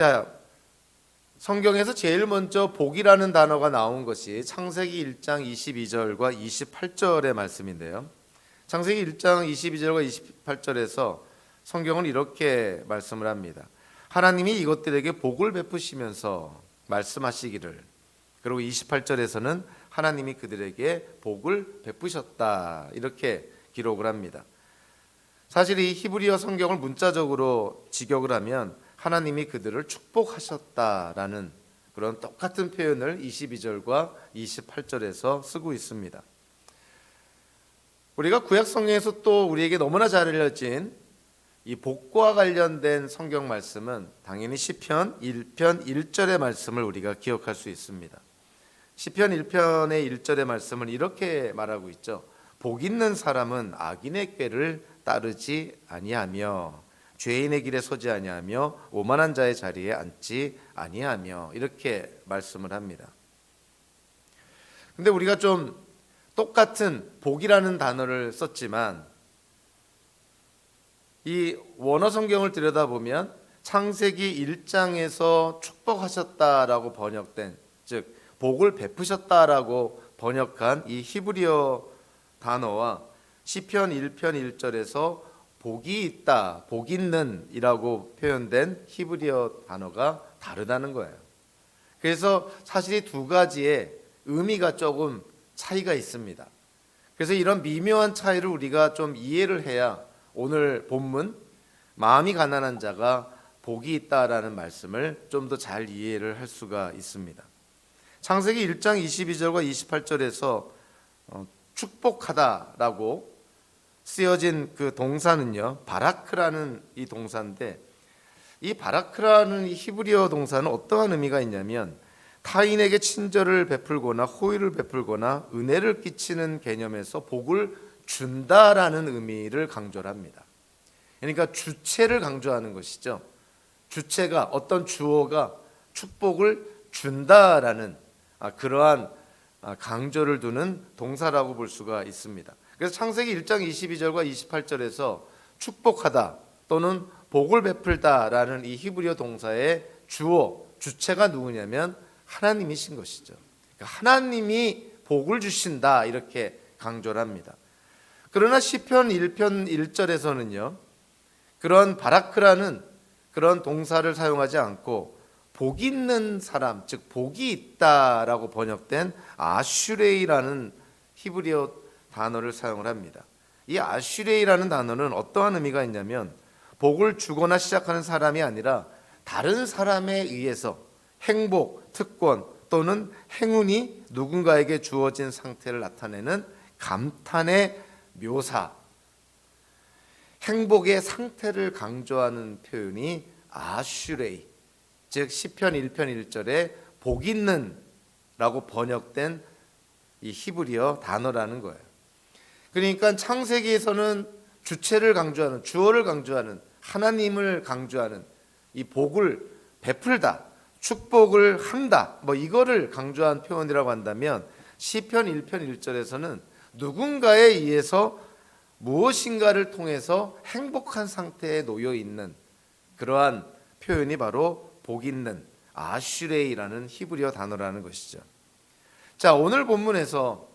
자, 성경에서 제일 먼저 복이라는 단어가 나온 것이 창세기 1장 22절과 28절의 말씀인데요. 창세기 1장 22절과 28절에서 성경은 이렇게 말씀을 합니다. 하나님이 이것들에게 복을 베푸시면서 말씀하시기를, 그리고 28절에서는 하나님이 그들에게 복을 베푸셨다, 이렇게 기록을 합니다. 사실 이 히브리어 성경을 문자적으로 직역을 하면 하나님이 그들을 축복하셨다라는 그런 똑같은 표현을 22절과 28절에서 쓰고 있습니다. 우리가 구약 성경에서 또 우리에게 너무나 잘 알려진 이 복과 관련된 성경 말씀은 당연히 시편 1편 1절의 말씀을 우리가 기억할 수 있습니다. 시편 1편의 1절의 말씀을 이렇게 말하고 있죠. 복 있는 사람은 악인의 꾀를 따르지 아니하며 죄인의 길에 서지 아니하며 오만한 자의 자리에 앉지 아니하며, 이렇게 말씀을 합니다. 근데 우리가 좀 똑같은 복이라는 단어를 썼지만 이 원어 성경을 들여다보면 창세기 1장에서 축복하셨다라고 번역된, 즉 복을 베푸셨다라고 번역한 이 히브리어 단어와 시편 1편 1절에서 복이 있다, 복 있는 이라고 표현된 히브리어 단어가 다르다는 거예요. 그래서 사실 이 두 가지의 의미가 조금 차이가 있습니다. 그래서 이런 미묘한 차이를 우리가 좀 이해를 해야 오늘 본문 마음이 가난한 자가 복이 있다라는 말씀을 좀 더 잘 이해를 할 수가 있습니다. 창세기 1장 22절과 28절에서 축복하다라고 쓰여진 그 동사는요, 바라크라는 이 동사인데, 이 바라크라는 이 히브리어 동사는 어떠한 의미가 있냐면 타인에게 친절을 베풀거나 호의를 베풀거나 은혜를 끼치는 개념에서 복을 준다라는 의미를 강조를 합니다. 그러니까 주체를 강조하는 것이죠. 주체가, 어떤 주어가 축복을 준다라는 그러한 강조를 두는 동사라고 볼 수가 있습니다. 그래서 창세기 1장 22절과 28절에서 축복하다 또는 복을 베풀다라는 이 히브리어 동사의 주어, 주체가 누구냐면 하나님이신 것이죠. 그러니까 하나님이 복을 주신다, 이렇게 강조를 합니다. 그러나 시편 1편 1절에서는요, 그런 바라크라는 그런 동사를 사용하지 않고 복 있는 사람, 즉 복이 있다라고 번역된 아슈레이라는 히브리어 단어를 사용을 합니다. 이 아슈레이라는 단어는 어떠한 의미가 있냐면 복을 주거나 시작하는 사람이 아니라 다른 사람에 의해서 행복, 특권 또는 행운이 누군가에게 주어진 상태를 나타내는 감탄의 묘사, 행복의 상태를 강조하는 표현이 아슈레이, 즉 시편 1편 1절에 복 있는 라고 번역된 이 히브리어 단어라는 거예요. 그러니까 창세기에서는 주체를 강조하는, 주어를 강조하는, 하나님을 강조하는 이 복을 베풀다, 축복을 한다, 이거를 강조한 표현이라고 한다면 시편 1편 1절에서는 누군가에 의해서 무엇인가를 통해서 행복한 상태에 놓여 있는 그러한 표현이 바로 복 있는 아슈레이라는 히브리어 단어라는 것이죠. 자, 오늘 본문에서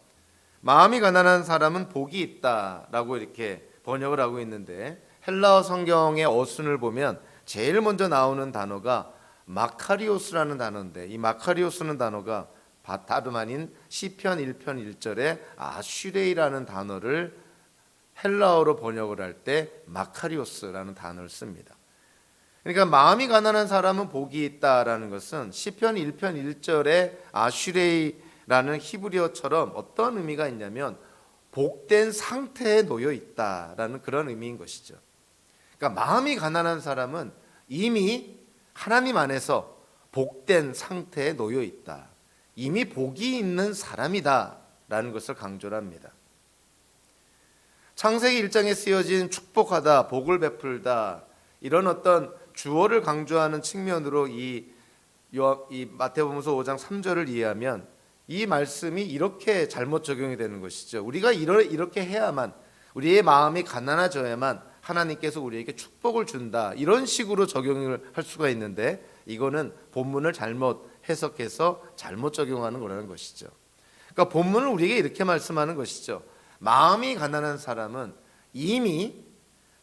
마음이 가난한 사람은 복이 있다라고 이렇게 번역을 하고 있는데, 헬라어 성경의 어순을 보면 제일 먼저 나오는 단어가 마카리오스라는 단어인데, 이 마카리오스는 단어가 다름 아닌 시편 1편 1절에 아슈레이라는 단어를 헬라어로 번역을 할 때 마카리오스라는 단어를 씁니다. 그러니까 마음이 가난한 사람은 복이 있다라는 것은 시편 1편 1절에 아슈레이라는 히브리어처럼 어떤 의미가 있냐면 복된 상태에 놓여 있다라는 그런 의미인 것이죠. 그러니까 마음이 가난한 사람은 이미 하나님 안에서 복된 상태에 놓여 있다, 이미 복이 있는 사람이다라는 것을 강조를 합니다. 창세기 1장에 쓰여진 축복하다, 복을 베풀다, 이런 어떤 주어를 강조하는 측면으로 이 마태복음서 5장 3절을 이해하면 이 말씀이 이렇게 잘못 적용이 되는 것이죠. 우리가 이렇게 해야만, 우리의 마음이 가난해져야만 하나님께서 우리에게 축복을 준다, 이런 식으로 적용을 할 수가 있는데, 이거는 본문을 잘못 해석해서 잘못 적용하는 거라는 것이죠. 그러니까 본문은 우리에게 이렇게 말씀하는 것이죠. 마음이 가난한 사람은 이미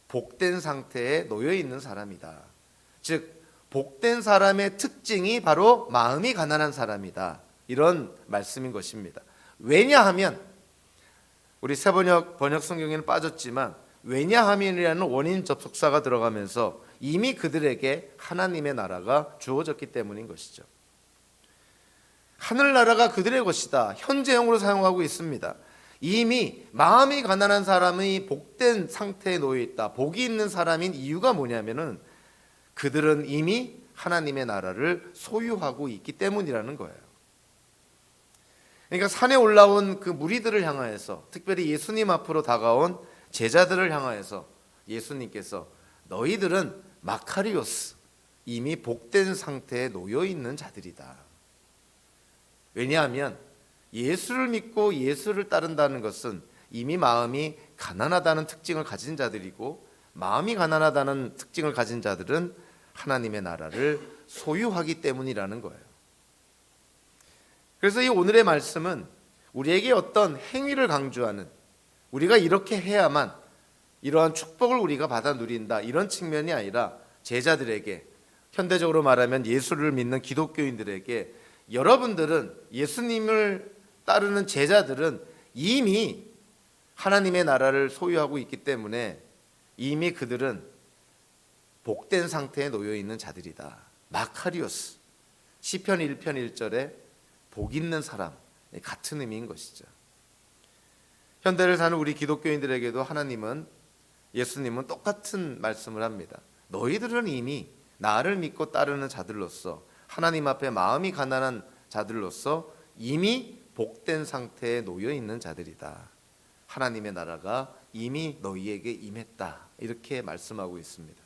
복된 상태에 놓여 있는 사람이다. 즉 복된 사람의 특징이 바로 마음이 가난한 사람이다. 이런 말씀인 것입니다. 왜냐하면 우리 새번역 번역 성경에는 빠졌지만 왜냐하면이라는 원인 접속사가 들어가면서 이미 그들에게 하나님의 나라가 주어졌기 때문인 것이죠. 하늘나라가 그들의 것이다. 현재형으로 사용하고 있습니다. 이미 마음이 가난한 사람이 복된 상태에 놓여 있다. 복이 있는 사람인 이유가 뭐냐면은 그들은 이미 하나님의 나라를 소유하고 있기 때문이라는 거예요. 그러니까 산에 올라온 그 무리들을 향하여서, 특별히 예수님 앞으로 다가온 제자들을 향하여서 예수님께서 너희들은 마카리오스, 이미 복된 상태에 놓여 있는 자들이다. 왜냐하면 예수를 믿고 예수를 따른다는 것은 이미 마음이 가난하다는 특징을 가진 자들이고, 마음이 가난하다는 특징을 가진 자들은 하나님의 나라를 소유하기 때문이라는 거예요. 그래서 이 오늘의 말씀은 우리에게 어떤 행위를 강조하는, 우리가 이렇게 해야만 이러한 축복을 우리가 받아 누린다, 이런 측면이 아니라 제자들에게, 현대적으로 말하면 예수를 믿는 기독교인들에게, 여러분들은, 예수님을 따르는 제자들은 이미 하나님의 나라를 소유하고 있기 때문에 이미 그들은 복된 상태에 놓여 있는 자들이다. 마카리오스, 시편 1편 1절에 복 있는 사람, 같은 의미인 것이죠. 현대를 사는 우리 기독교인들에게도 예수님은 똑같은 말씀을 합니다. 너희들은 이미 나를 믿고 따르는 자들로서, 하나님 앞에 마음이 가난한 자들로서 이미 복된 상태에 놓여 있는 자들이다. 하나님의 나라가 이미 너희에게 임했다. 이렇게 말씀하고 있습니다.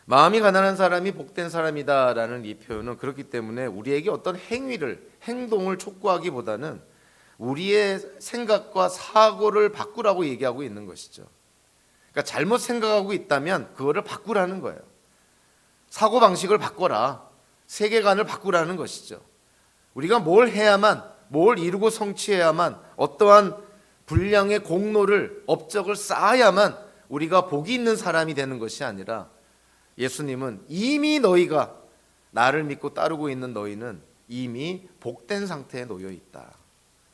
마음이 가난한 사람이 복된 사람이다라는 이 표현은 그렇기 때문에 우리에게 어떤 행동을 촉구하기보다는 우리의 생각과 사고를 바꾸라고 얘기하고 있는 것이죠. 그러니까 잘못 생각하고 있다면 그거를 바꾸라는 거예요. 사고방식을 바꿔라. 세계관을 바꾸라는 것이죠. 우리가 뭘 해야만, 뭘 이루고 성취해야만, 어떠한 분량의 공로를, 업적을 쌓아야만 우리가 복이 있는 사람이 되는 것이 아니라, 예수님은 이미 너희가 나를 믿고 따르고 있는 너희는 이미 복된 상태에 놓여 있다.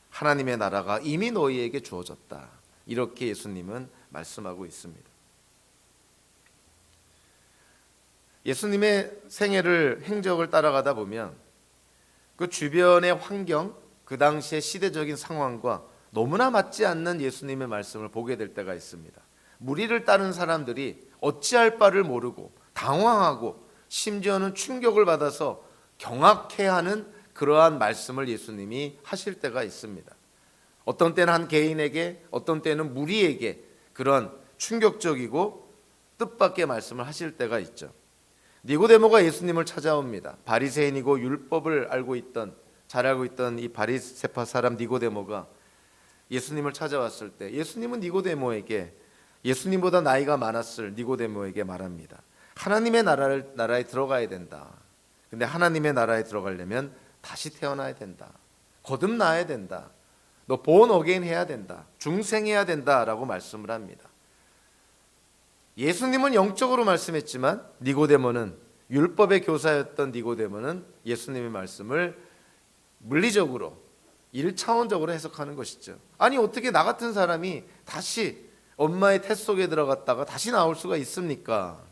하나님의 나라가 이미 너희에게 주어졌다. 이렇게 예수님은 말씀하고 있습니다. 예수님의 생애를, 행적을 따라가다 보면 그 주변의 환경, 그 당시의 시대적인 상황과 너무나 맞지 않는 예수님의 말씀을 보게 될 때가 있습니다. 무리를 따른 사람들이 어찌할 바를 모르고 당황하고 심지어는 충격을 받아서 경악해하는 그러한 말씀을 예수님이 하실 때가 있습니다. 어떤 때는 한 개인에게, 어떤 때는 무리에게 그런 충격적이고 뜻밖의 말씀을 하실 때가 있죠. 니고데모가 예수님을 찾아옵니다. 바리새인이고 율법을 잘 알고 있던 이 바리새파 사람 니고데모가 예수님을 찾아왔을 때 예수님은 니고데모에게, 예수님보다 나이가 많았을 니고데모에게 말합니다. 하나님의 나라에 들어가야 된다. 근데 하나님의 나라에 들어가려면 다시 태어나야 된다. 거듭나야 된다. 너 born again 해야 된다. 중생해야 된다라고 말씀을 합니다. 예수님은 영적으로 말씀했지만 니고데모는, 율법의 교사였던 니고데모는 예수님의 말씀을 물리적으로, 1차원적으로 해석하는 것이죠. 아니 어떻게 나 같은 사람이 다시 엄마의 태 속에 들어갔다가 다시 나올 수가 있습니까?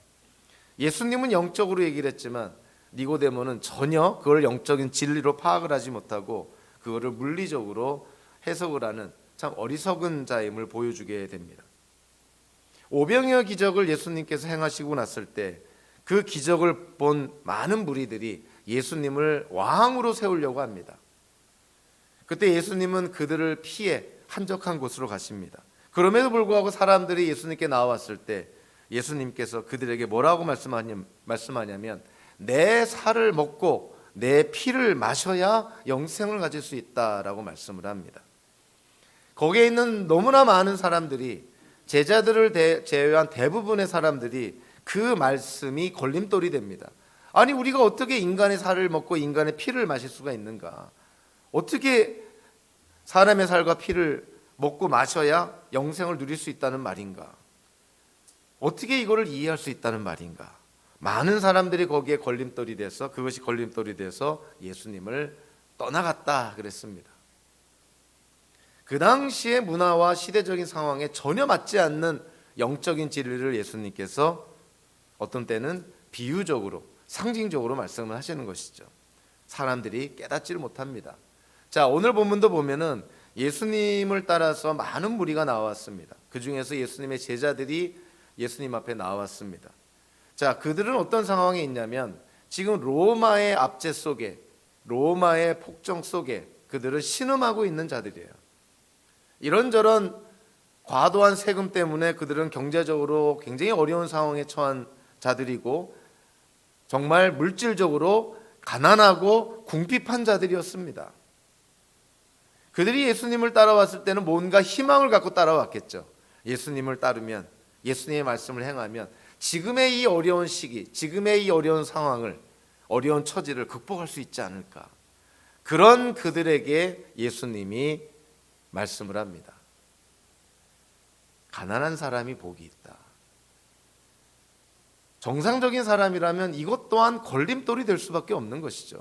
예수님은 영적으로 얘기를 했지만 니고데모는 전혀 그걸 영적인 진리로 파악을 하지 못하고 그거를 물리적으로 해석을 하는 참 어리석은 자임을 보여주게 됩니다. 오병이어 기적을 예수님께서 행하시고 났을 때 그 기적을 본 많은 무리들이 예수님을 왕으로 세우려고 합니다. 그때 예수님은 그들을 피해 한적한 곳으로 가십니다. 그럼에도 불구하고 사람들이 예수님께 나왔을 때 예수님께서 그들에게 뭐라고 말씀하냐면 내 살을 먹고 내 피를 마셔야 영생을 가질 수 있다라고 말씀을 합니다. 거기에 있는 너무나 많은 사람들이, 제자들을 제외한 대부분의 사람들이 그 말씀이 걸림돌이 됩니다. 아니 우리가 어떻게 인간의 살을 먹고 인간의 피를 마실 수가 있는가? 어떻게 사람의 살과 피를 먹고 마셔야 영생을 누릴 수 있다는 말인가? 어떻게 이거를 이해할 수 있다는 말인가? 많은 사람들이 거기에 걸림돌이 돼서 그것이 걸림돌이 돼서 예수님을 떠나갔다 그랬습니다. 그 당시의 문화와 시대적인 상황에 전혀 맞지 않는 영적인 진리를 예수님께서 어떤 때는 비유적으로 상징적으로 말씀을 하시는 것이죠. 사람들이 깨닫지를 못합니다. 자, 오늘 본문도 보면은 예수님을 따라서 많은 무리가 나왔습니다. 그 중에서 예수님의 제자들이 예수님 앞에 나왔습니다. 자, 그들은 어떤 상황에 있냐면 지금 로마의 압제 속에, 로마의 폭정 속에 그들은 신음하고 있는 자들이에요. 이런저런 과도한 세금 때문에 그들은 경제적으로 굉장히 어려운 상황에 처한 자들이고 정말 물질적으로 가난하고 궁핍한 자들이었습니다. 그들이 예수님을 따라왔을 때는 뭔가 희망을 갖고 따라왔겠죠. 예수님을 따르면, 예수님의 말씀을 행하면 지금의 이 어려운 시기, 지금의 이 어려운 상황을, 어려운 처지를 극복할 수 있지 않을까. 그런 그들에게 예수님이 말씀을 합니다. 가난한 사람이 복이 있다. 정상적인 사람이라면 이것 또한 걸림돌이 될 수밖에 없는 것이죠.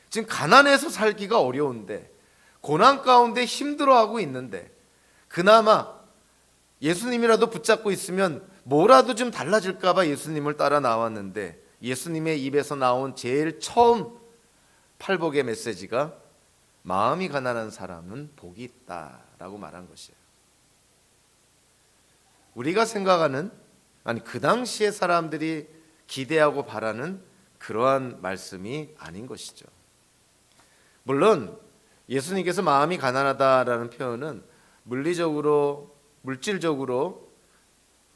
지금 가난해서 살기가 어려운데, 고난 가운데 힘들어하고 있는데, 그나마 예수님이라도 붙잡고 있으면 뭐라도 좀 달라질까 봐 예수님을 따라 나왔는데, 예수님의 입에서 나온 제일 처음 팔복의 메시지가 마음이 가난한 사람은 복이 있다라고 말한 것이에요. 우리가 생각하는, 아니 그 당시에 사람들이 기대하고 바라는 그러한 말씀이 아닌 것이죠. 물론 예수님께서 마음이 가난하다라는 표현은 물리적으로, 물질적으로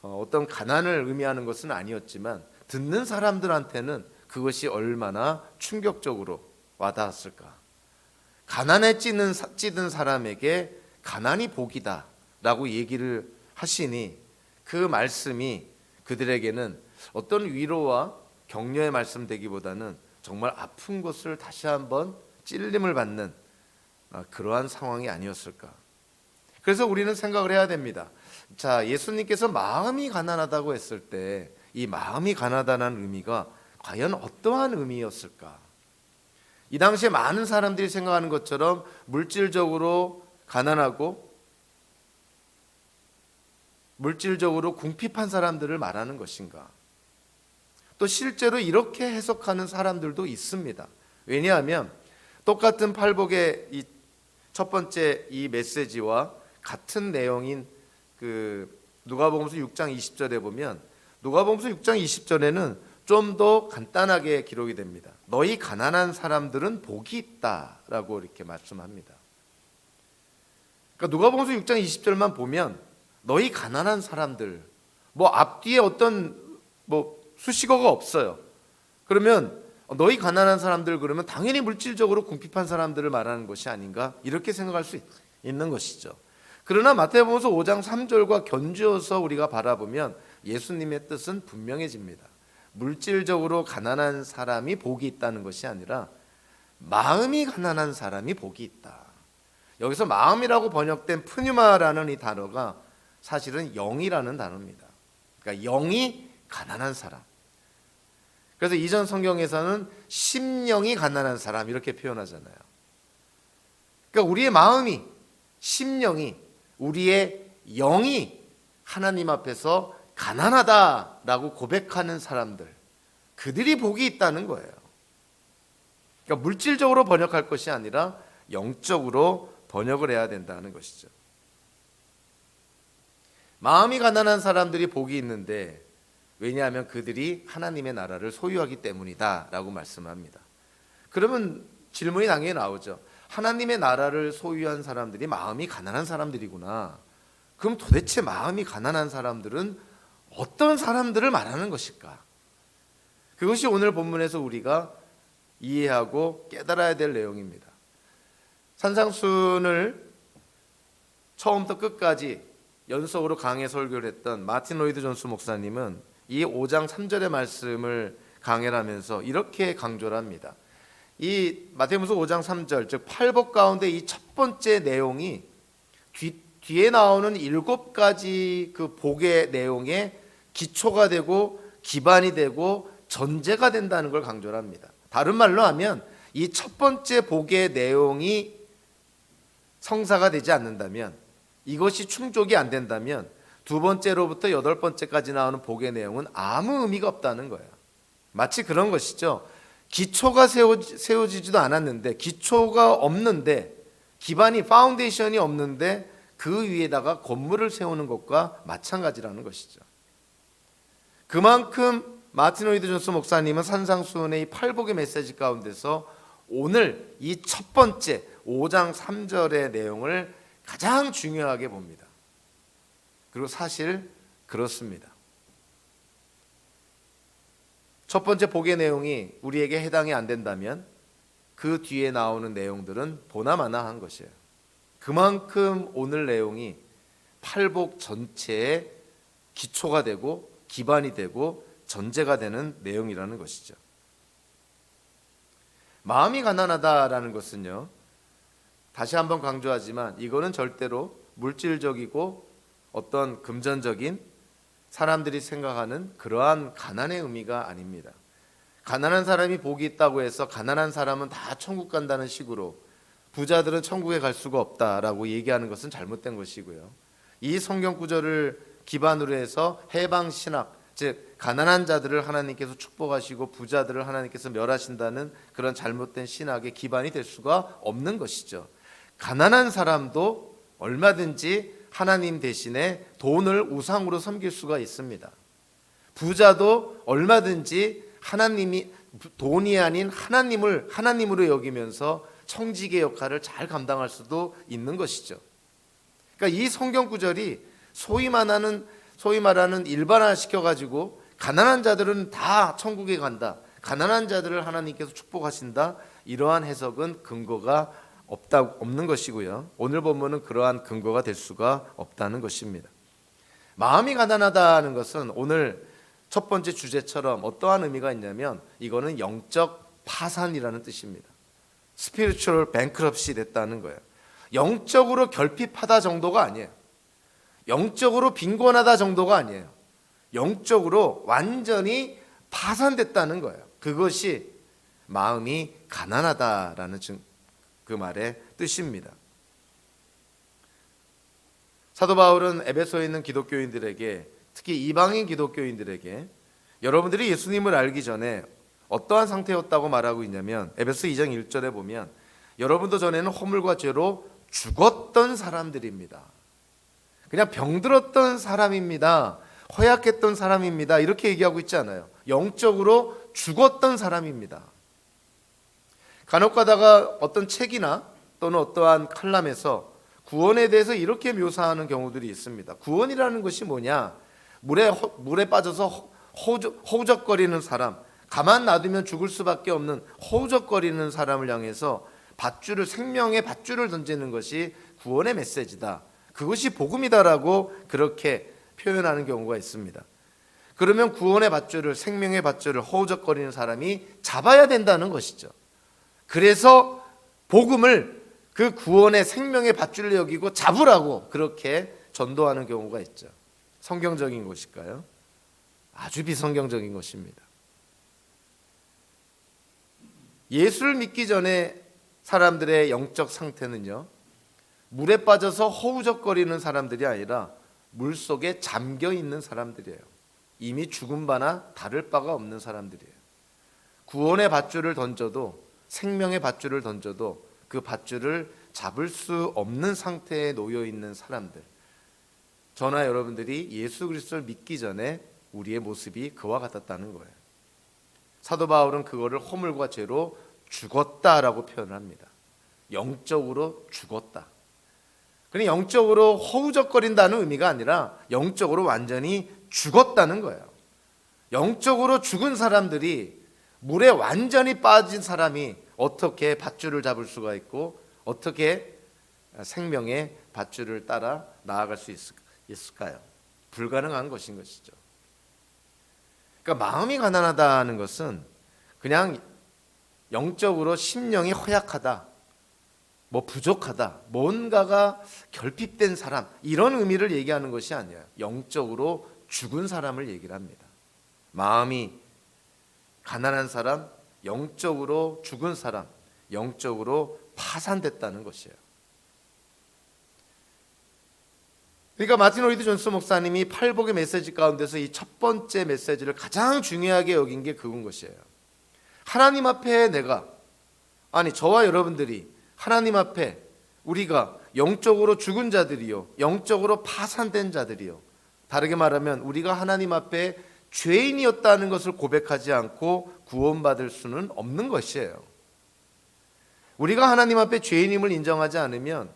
어떤 가난을 의미하는 것은 아니었지만 듣는 사람들한테는 그것이 얼마나 충격적으로 와닿았을까. 가난에 찌든 사람에게 가난이 복이다 라고 얘기를 하시니 그 말씀이 그들에게는 어떤 위로와 격려의 말씀 되기보다는 정말 아픈 것을 다시 한번 찔림을 받는 그러한 상황이 아니었을까. 그래서 우리는 생각을 해야 됩니다. 자, 예수님께서 마음이 가난하다고 했을 때 이 마음이 가난하다는 의미가 과연 어떠한 의미였을까? 이 당시에 많은 사람들이 생각하는 것처럼 물질적으로 가난하고 물질적으로 궁핍한 사람들을 말하는 것인가? 또 실제로 이렇게 해석하는 사람들도 있습니다. 왜냐하면 똑같은 팔복의 이 첫 번째 이 메시지와 같은 내용인 그 누가복음서 6장 20절에 보면 누가복음서 6장 20절에는 좀 더 간단하게 기록이 됩니다. 너희 가난한 사람들은 복이 있다라고 이렇게 말씀합니다. 그러니까 누가복음서 6장 20절만 보면 너희 가난한 사람들, 뭐 앞뒤에 어떤 뭐 수식어가 없어요. 그러면 너희 가난한 사람들 그러면 당연히 물질적으로 궁핍한 사람들을 말하는 것이 아닌가 이렇게 생각할 수 있는 것이죠. 그러나 마태복음서 5장 3절과 견주어서 우리가 바라보면 예수님의 뜻은 분명해집니다. 물질적으로 가난한 사람이 복이 있다는 것이 아니라 마음이 가난한 사람이 복이 있다. 여기서 마음이라고 번역된 푸뉴마라는 이 단어가 사실은 영이라는 단어입니다. 그러니까 영이 가난한 사람. 그래서 이전 성경에서는 심령이 가난한 사람 이렇게 표현하잖아요. 그러니까 우리의 마음이, 심령이, 우리의 영이 하나님 앞에서 가난하다라고 고백하는 사람들, 그들이 복이 있다는 거예요. 그러니까 물질적으로 번역할 것이 아니라 영적으로 번역을 해야 된다는 것이죠. 마음이 가난한 사람들이 복이 있는데 왜냐하면 그들이 하나님의 나라를 소유하기 때문이다 라고 말씀합니다. 그러면 질문이 당연히 나오죠. 하나님의 나라를 소유한 사람들이 마음이 가난한 사람들이구나. 그럼 도대체 마음이 가난한 사람들은 어떤 사람들을 말하는 것일까? 그것이 오늘 본문에서 우리가 이해하고 깨달아야 될 내용입니다. 산상순을 처음부터 끝까지 연속으로 강해 설교를 했던 마틴 로이드 존스 목사님은 이 5장 3절의 말씀을 강해를 하면서 이렇게 강조를 합니다. 이 마태복음 5장 3절, 즉 팔복 가운데 이 첫 번째 내용이 뒤에 나오는 7가지 그 복의 내용의 기초가 되고 기반이 되고 전제가 된다는 걸 강조를 합니다. 다른 말로 하면 이 첫 번째 복의 내용이 성사가 되지 않는다면, 이것이 충족이 안 된다면 두 번째로부터 8번째까지 나오는 복의 내용은 아무 의미가 없다는 거예요. 마치 그런 것이죠. 기초가 세워지지도 않았는데, 기초가 없는데, 기반이 파운데이션이 없는데 그 위에다가 건물을 세우는 것과 마찬가지라는 것이죠. 그만큼 마틴 로이드 존스 목사님은 산상수훈의 이 팔복의 메시지 가운데서 오늘 이 첫 번째 5장 3절의 내용을 가장 중요하게 봅니다. 그리고 사실 그렇습니다. 첫 번째 복의 내용이 우리에게 해당이 안 된다면 그 뒤에 나오는 내용들은 보나마나한 것이에요. 그만큼 오늘 내용이 팔복 전체의 기초가 되고 기반이 되고 전제가 되는 내용이라는 것이죠. 마음이 가난하다라는 것은요, 다시 한번 강조하지만 이거는 절대로 물질적이고 어떤 금전적인 사람들이 생각하는 그러한 가난의 의미가 아닙니다. 가난한 사람이 복이 있다고 해서 가난한 사람은 다 천국 간다는 식으로 부자들은 천국에 갈 수가 없다라고 얘기하는 것은 잘못된 것이고요. 이 성경 구절을 기반으로 해서 해방 신학, 즉 가난한 자들을 하나님께서 축복하시고 부자들을 하나님께서 멸하신다는 그런 잘못된 신학의 기반이 될 수가 없는 것이죠. 가난한 사람도 얼마든지 하나님 대신에 돈을 우상으로 섬길 수가 있습니다. 부자도 얼마든지 하나님이 돈이 아닌 하나님을 하나님으로 여기면서 청지기의 역할을 잘 감당할 수도 있는 것이죠. 그러니까 이 성경 구절이 소위 말하는 일반화시켜 가지고 가난한 자들은 다 천국에 간다, 가난한 자들을 하나님께서 축복하신다, 이러한 해석은 근거가 없는 것이고요. 오늘 본문은 그러한 근거가 될 수가 없다는 것입니다. 마음이 가난하다는 것은 오늘 첫 번째 주제처럼 어떠한 의미가 있냐면 이거는 영적 파산이라는 뜻입니다. 스피리추얼 뱅크럽시 됐다는 거예요. 영적으로 결핍하다 정도가 아니에요. 영적으로 빈곤하다 정도가 아니에요. 영적으로 완전히 파산됐다는 거예요. 그것이 마음이 가난하다라는 그 말의 뜻입니다. 사도 바울은 에베소에 있는 기독교인들에게, 특히 이방인 기독교인들에게 여러분들이 예수님을 알기 전에 어떠한 상태였다고 말하고 있냐면 에베소 2장 1절에 보면 여러분도 전에는 허물과 죄로 죽었던 사람들입니다. 그냥 병들었던 사람입니다. 허약했던 사람입니다. 이렇게 얘기하고 있지 않아요. 영적으로 죽었던 사람입니다. 간혹 가다가 어떤 책이나 또는 어떠한 칼럼에서 구원에 대해서 이렇게 묘사하는 경우들이 있습니다. 구원이라는 것이 뭐냐? 물에 빠져서 허우적거리는 사람, 가만 놔두면 죽을 수밖에 없는 허우적거리는 사람을 향해서 생명의 밧줄을 던지는 것이 구원의 메시지다. 그것이 복음이다라고 그렇게 표현하는 경우가 있습니다. 그러면 구원의 밧줄을, 생명의 밧줄을 허우적거리는 사람이 잡아야 된다는 것이죠. 그래서 복음을 그 구원의 생명의 밧줄을 여기고 잡으라고 그렇게 전도하는 경우가 있죠. 성경적인 것일까요? 아주 비성경적인 것입니다. 예수를 믿기 전에 사람들의 영적 상태는요, 물에 빠져서 허우적거리는 사람들이 아니라 물속에 잠겨 있는 사람들이에요. 이미 죽은 바나 다를 바가 없는 사람들이에요. 구원의 밧줄을 던져도, 생명의 밧줄을 던져도 그 밧줄을 잡을 수 없는 상태에 놓여 있는 사람들. 저나 여러분들이 예수 그리스도를 믿기 전에 우리의 모습이 그와 같았다는 거예요. 사도 바울은 그거를 허물과 죄로 죽었다라고 표현합니다. 영적으로 죽었다. 그러니 영적으로 허우적거린다는 의미가 아니라 영적으로 완전히 죽었다는 거예요. 영적으로 죽은 사람들이, 물에 완전히 빠진 사람이 어떻게 밧줄을 잡을 수가 있고 어떻게 생명의 밧줄을 따라 나아갈 수 있을까요? 불가능한 것인 것이죠. 그러니까 마음이 가난하다는 것은 그냥 영적으로 심령이 허약하다, 뭐 부족하다, 뭔가가 결핍된 사람, 이런 의미를 얘기하는 것이 아니에요. 영적으로 죽은 사람을 얘기를 합니다. 마음이 가난한 사람, 영적으로 죽은 사람, 영적으로 파산됐다는 것이에요. 그러니까 마틴 로이드 존스 목사님이 팔복의 메시지 가운데서 이 첫 번째 메시지를 가장 중요하게 여긴 게 그건 것이에요. 하나님 앞에 저와 여러분들이 하나님 앞에 우리가 영적으로 죽은 자들이요, 영적으로 파산된 자들이요, 다르게 말하면 우리가 하나님 앞에 죄인이었다는 것을 고백하지 않고 구원받을 수는 없는 것이에요. 우리가 하나님 앞에 죄인임을 인정하지 않으면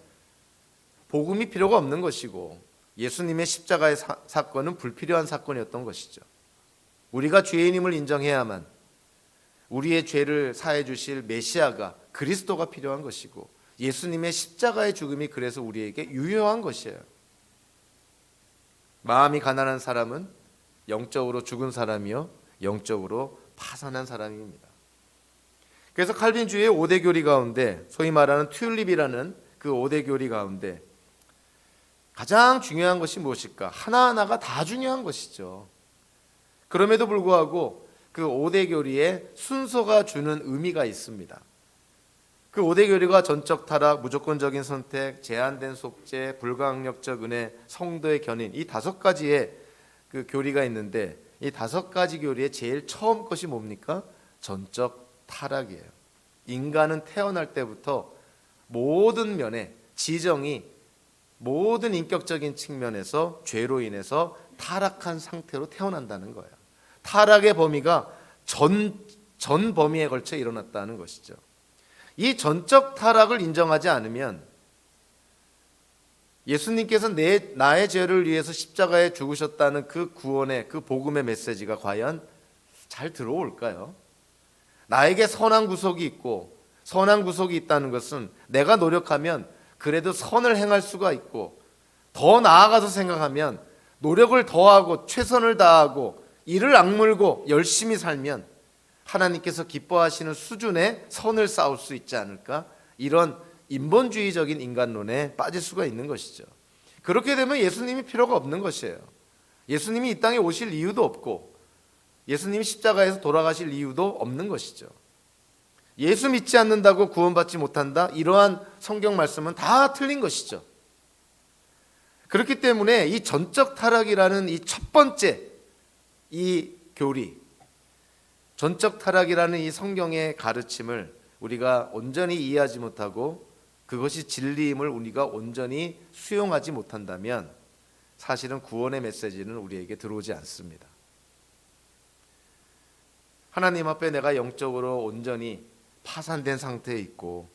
복음이 필요가 없는 것이고 예수님의 십자가의 사건은 불필요한 사건이었던 것이죠. 우리가 죄인임을 인정해야만 우리의 죄를 사해 주실 메시아가, 그리스도가 필요한 것이고 예수님의 십자가의 죽음이 그래서 우리에게 유효한 것이에요. 마음이 가난한 사람은 영적으로 죽은 사람이요, 영적으로 파산한 사람입니다. 그래서 칼빈주의의 5대 교리 가운데 소위 말하는 튤립이라는 그 5대 교리 가운데 가장 중요한 것이 무엇일까? 하나하나가 다 중요한 것이죠. 그럼에도 불구하고 그 5대 교리에 순서가 주는 의미가 있습니다. 그 5대 교리가 전적 타락, 무조건적인 선택, 제한된 속죄, 불가항력적 은혜, 성도의 견인, 이 5가지의 그 교리가 있는데 이 5가지 교리의 제일 처음 것이 뭡니까? 전적 타락이에요. 인간은 태어날 때부터 모든 면에 지정이 모든 인격적인 측면에서 죄로 인해서 타락한 상태로 태어난다는 거예요. 타락의 범위가 전 범위에 걸쳐 일어났다는 것이죠. 이 전적 타락을 인정하지 않으면 예수님께서 나의 죄를 위해서 십자가에 죽으셨다는 그 구원의, 그 복음의 메시지가 과연 잘 들어올까요? 나에게 선한 구속이 있고, 선한 구속이 있다는 것은 내가 노력하면 그래도 선을 행할 수가 있고, 더 나아가서 생각하면 노력을 더하고 최선을 다하고 이를 악물고 열심히 살면 하나님께서 기뻐하시는 수준의 선을 쌓을 수 있지 않을까? 이런 인본주의적인 인간론에 빠질 수가 있는 것이죠. 그렇게 되면 예수님이 필요가 없는 것이에요. 예수님이 이 땅에 오실 이유도 없고 예수님이 십자가에서 돌아가실 이유도 없는 것이죠. 예수 믿지 않는다고 구원받지 못한다? 이러한 성경 말씀은 다 틀린 것이죠. 그렇기 때문에 이 전적 타락이라는 이 첫 번째 이 교리, 전적 타락이라는 이 성경의 가르침을 우리가 온전히 이해하지 못하고 그것이 진리임을 우리가 온전히 수용하지 못한다면 사실은 구원의 메시지는 우리에게 들어오지 않습니다. 하나님 앞에 내가 영적으로 온전히 파산된 상태에 있고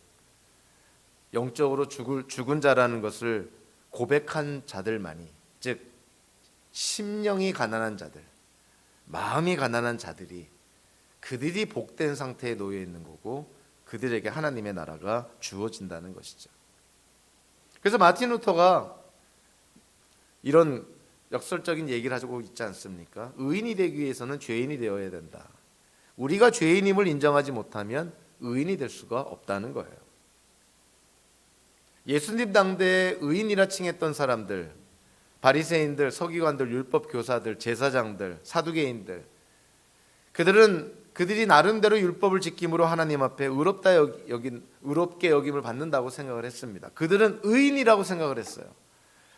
영적으로 죽은 자라는 것을 고백한 자들만이, 즉 심령이 가난한 자들, 마음이 가난한 자들이, 그들이 복된 상태에 놓여 있는 거고 그들에게 하나님의 나라가 주어진다는 것이죠. 그래서 마틴 루터가 이런 역설적인 얘기를 하고 있지 않습니까? 의인이 되기 위해서는 죄인이 되어야 된다. 우리가 죄인임을 인정하지 못하면 의인이 될 수가 없다는 거예요. 예수님 당대에 의인이라 칭했던 사람들, 바리새인들, 서기관들, 율법 교사들, 제사장들, 사두개인들, 그들이 나름대로 율법을 지킴으로 하나님 앞에 의롭게 여김을 받는다고 생각을 했습니다. 그들은 의인이라고 생각을 했어요.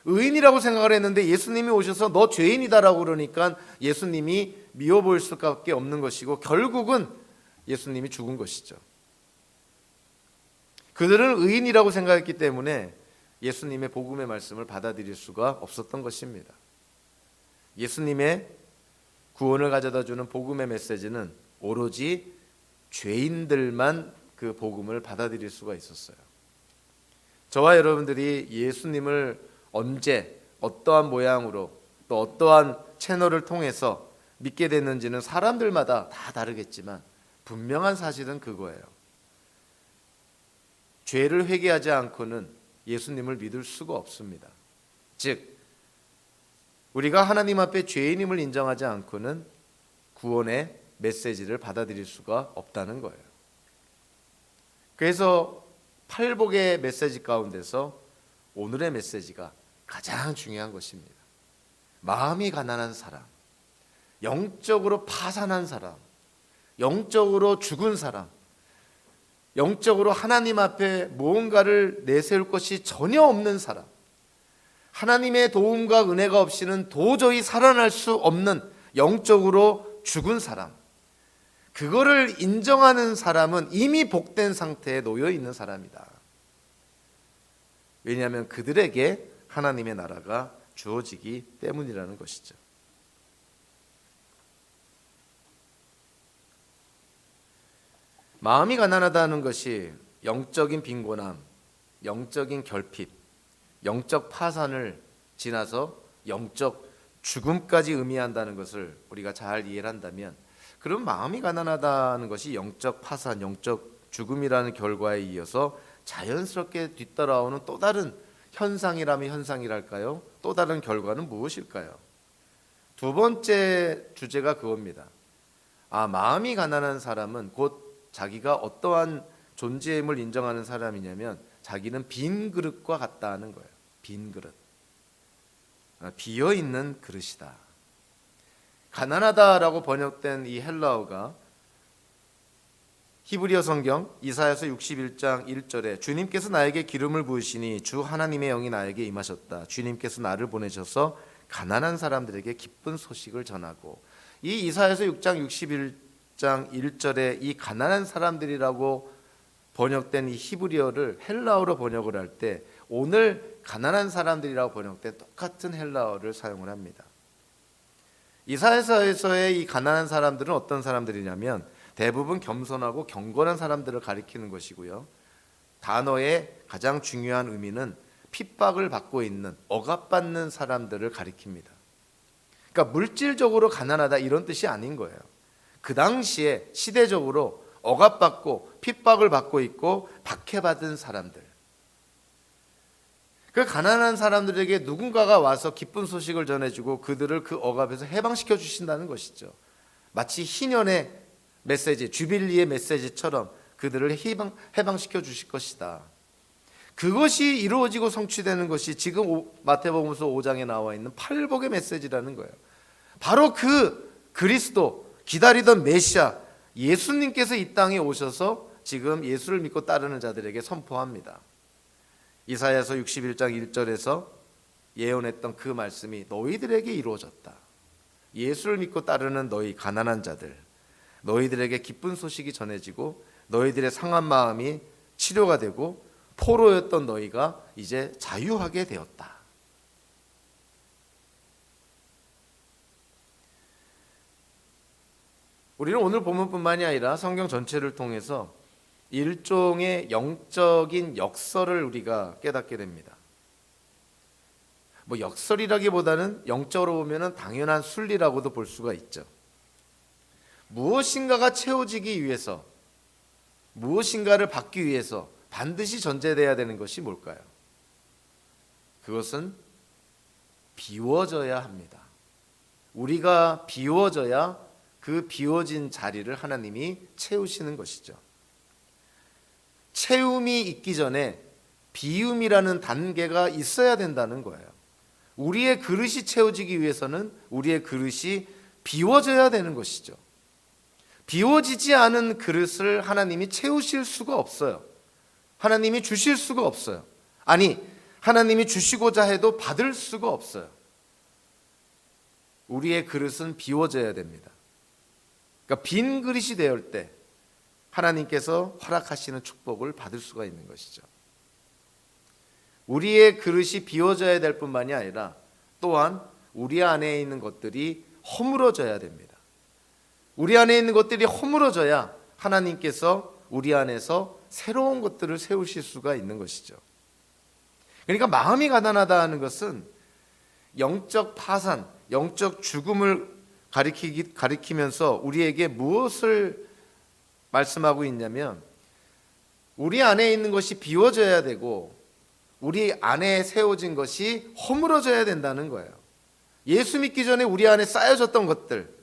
의인이라고 생각을 했는데 예수님이 오셔서 너 죄인이다라고 그러니까 예수님이 미워 보일 수밖에 없는 것이고 결국은 예수님이 죽은 것이죠. 그들은 의인이라고 생각했기 때문에 예수님의 복음의 말씀을 받아들일 수가 없었던 것입니다. 예수님의 구원을 가져다 주는 복음의 메시지는 오로지 죄인들만 그 복음을 받아들일 수가 있었어요. 저와 여러분들이 예수님을 언제 어떠한 모양으로 또 어떠한 채널을 통해서 믿게 됐는지는 사람들마다 다 다르겠지만 분명한 사실은 그거예요. 죄를 회개하지 않고는 예수님을 믿을 수가 없습니다. 즉 우리가 하나님 앞에 죄인임을 인정하지 않고는 구원의 메시지를 받아들일 수가 없다는 거예요. 그래서 팔복의 메시지 가운데서 오늘의 메시지가 가장 중요한 것입니다. 마음이 가난한 사람, 영적으로 파산한 사람, 영적으로 죽은 사람, 영적으로 하나님 앞에 무언가를 내세울 것이 전혀 없는 사람, 하나님의 도움과 은혜가 없이는 도저히 살아날 수 없는 영적으로 죽은 사람, 그거를 인정하는 사람은 이미 복된 상태에 놓여 있는 사람이다. 왜냐하면 그들에게 하나님의 나라가 주어지기 때문이라는 것이죠. 마음이 가난하다는 것이 영적인 빈곤함, 영적인 결핍, 영적 파산을 지나서 영적 죽음까지 의미한다는 것을 우리가 잘 이해를 한다면, 그럼 마음이 가난하다는 것이 영적 파산, 영적 죽음이라는 결과에 이어서 자연스럽게 뒤따라오는 또 다른 현상이라면 현상이랄까요? 또 다른 결과는 무엇일까요? 두 번째 주제가 그겁니다. 마음이 가난한 사람은 곧 자기가 어떠한 존재임을 인정하는 사람이냐면 자기는 빈 그릇과 같다 하는 거예요. 빈 그릇, 비어있는 그릇이다. 가난하다라고 번역된 이 헬라어가 히브리어 성경 이사야서 61장 1절에 주님께서 나에게 기름을 부으시니 주 하나님의 영이 나에게 임하셨다. 주님께서 나를 보내셔서 가난한 사람들에게 기쁜 소식을 전하고, 이 이사야서 6장 61장 1절에 이 가난한 사람들이라고 번역된 이 히브리어를 헬라어로 번역을 할 때 오늘 가난한 사람들이라고 번역된 똑같은 헬라어를 사용을 합니다. 이사야서에서의 이 가난한 사람들은 어떤 사람들이냐면 대부분 겸손하고 경건한 사람들을 가리키는 것이고요. 단어의 가장 중요한 의미는 핍박을 받고 있는, 억압받는 사람들을 가리킵니다. 그러니까 물질적으로 가난하다 이런 뜻이 아닌 거예요. 그 당시에 시대적으로 억압받고 핍박을 받고 있고 박해받은 사람들, 그 가난한 사람들에게 누군가가 와서 기쁜 소식을 전해주고 그들을 그 억압에서 해방시켜 주신다는 것이죠. 마치 희년의 메시지, 주빌리의 메시지처럼 그들을 해방시켜 주실 것이다. 그것이 이루어지고 성취되는 것이 지금 마태복음서 5장에 나와 있는 팔복의 메시지라는 거예요. 바로 그 그리스도, 기다리던 메시아 예수님께서 이 땅에 오셔서 지금 예수를 믿고 따르는 자들에게 선포합니다. 이사야서 61장 1절에서 예언했던 그 말씀이 너희들에게 이루어졌다. 예수를 믿고 따르는 너희 가난한 자들, 너희들에게 기쁜 소식이 전해지고 너희들의 상한 마음이 치료가 되고 포로였던 너희가 이제 자유하게 되었다. 우리는 오늘 본문뿐만이 아니라 성경 전체를 통해서 일종의 영적인 역설을 우리가 깨닫게 됩니다. 역설이라기보다는 영적으로 보면 당연한 순리라고도 볼 수가 있죠. 무엇인가가 채워지기 위해서, 무엇인가를 받기 위해서 반드시 전제되어야 되는 것이 뭘까요? 그것은 비워져야 합니다. 우리가 비워져야 그 비워진 자리를 하나님이 채우시는 것이죠. 채움이 있기 전에 비움이라는 단계가 있어야 된다는 거예요. 우리의 그릇이 채워지기 위해서는 우리의 그릇이 비워져야 되는 것이죠. 비워지지 않은 그릇을 하나님이 채우실 수가 없어요. 하나님이 주실 수가 없어요. 아니, 하나님이 주시고자 해도 받을 수가 없어요. 우리의 그릇은 비워져야 됩니다. 그러니까 빈 그릇이 되을 때 하나님께서 허락하시는 축복을 받을 수가 있는 것이죠. 우리의 그릇이 비워져야 될 뿐만이 아니라 또한 우리 안에 있는 것들이 허물어져야 됩니다. 우리 안에 있는 것들이 허물어져야 하나님께서 우리 안에서 새로운 것들을 세우실 수가 있는 것이죠. 그러니까 마음이 가난하다는 것은 영적 파산, 영적 죽음을 가리키면서 우리에게 무엇을 말씀하고 있냐면 우리 안에 있는 것이 비워져야 되고 우리 안에 세워진 것이 허물어져야 된다는 거예요. 예수 믿기 전에 우리 안에 쌓여졌던 것들,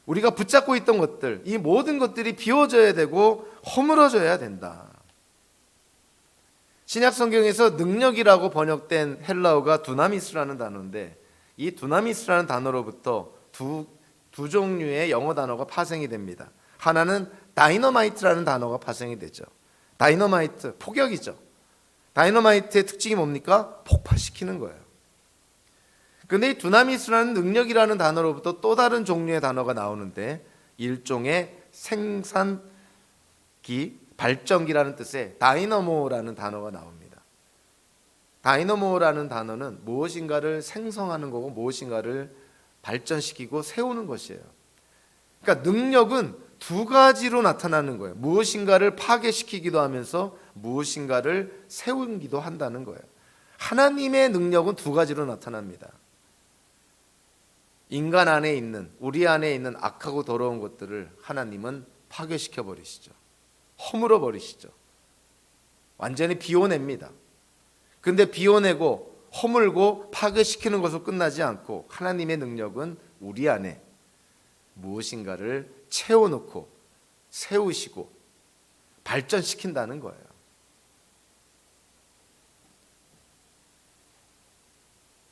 우리가 붙잡고 있던 것들, 이 모든 것들이 비워져야 되고 허물어져야 된다. 신약 성경에서 능력이라고 번역된 헬라어가 두나미스라는 단어인데, 이 두나미스라는 단어로부터 두 종류의 영어 단어가 파생이 됩니다. 하나는 다이너마이트라는 단어가 파생이 되죠. 다이너마이트, 폭격이죠. 다이너마이트의 특징이 뭡니까? 폭발시키는 거예요. 그런데 이 두나미스라는 능력이라는 단어로부터 또 다른 종류의 단어가 나오는데, 일종의 생산기, 발전기라는 뜻의 다이너모라는 단어가 나옵니다. 다이너모라는 단어는 무엇인가를 생성하는 거고 무엇인가를 발전시키고 세우는 것이에요. 그러니까 능력은 두 가지로 나타나는 거예요. 무엇인가를 파괴시키기도 하면서 무엇인가를 세우기도 한다는 거예요. 하나님의 능력은 두 가지로 나타납니다. 인간 안에 있는, 우리 안에 있는 악하고 더러운 것들을 하나님은 파괴시켜 버리시죠. 허물어 버리시죠. 완전히 비워냅니다. 근데 비워내고 허물고 파괴시키는 것으로 끝나지 않고, 하나님의 능력은 우리 안에 무엇인가를 채워놓고 세우시고 발전시킨다는 거예요.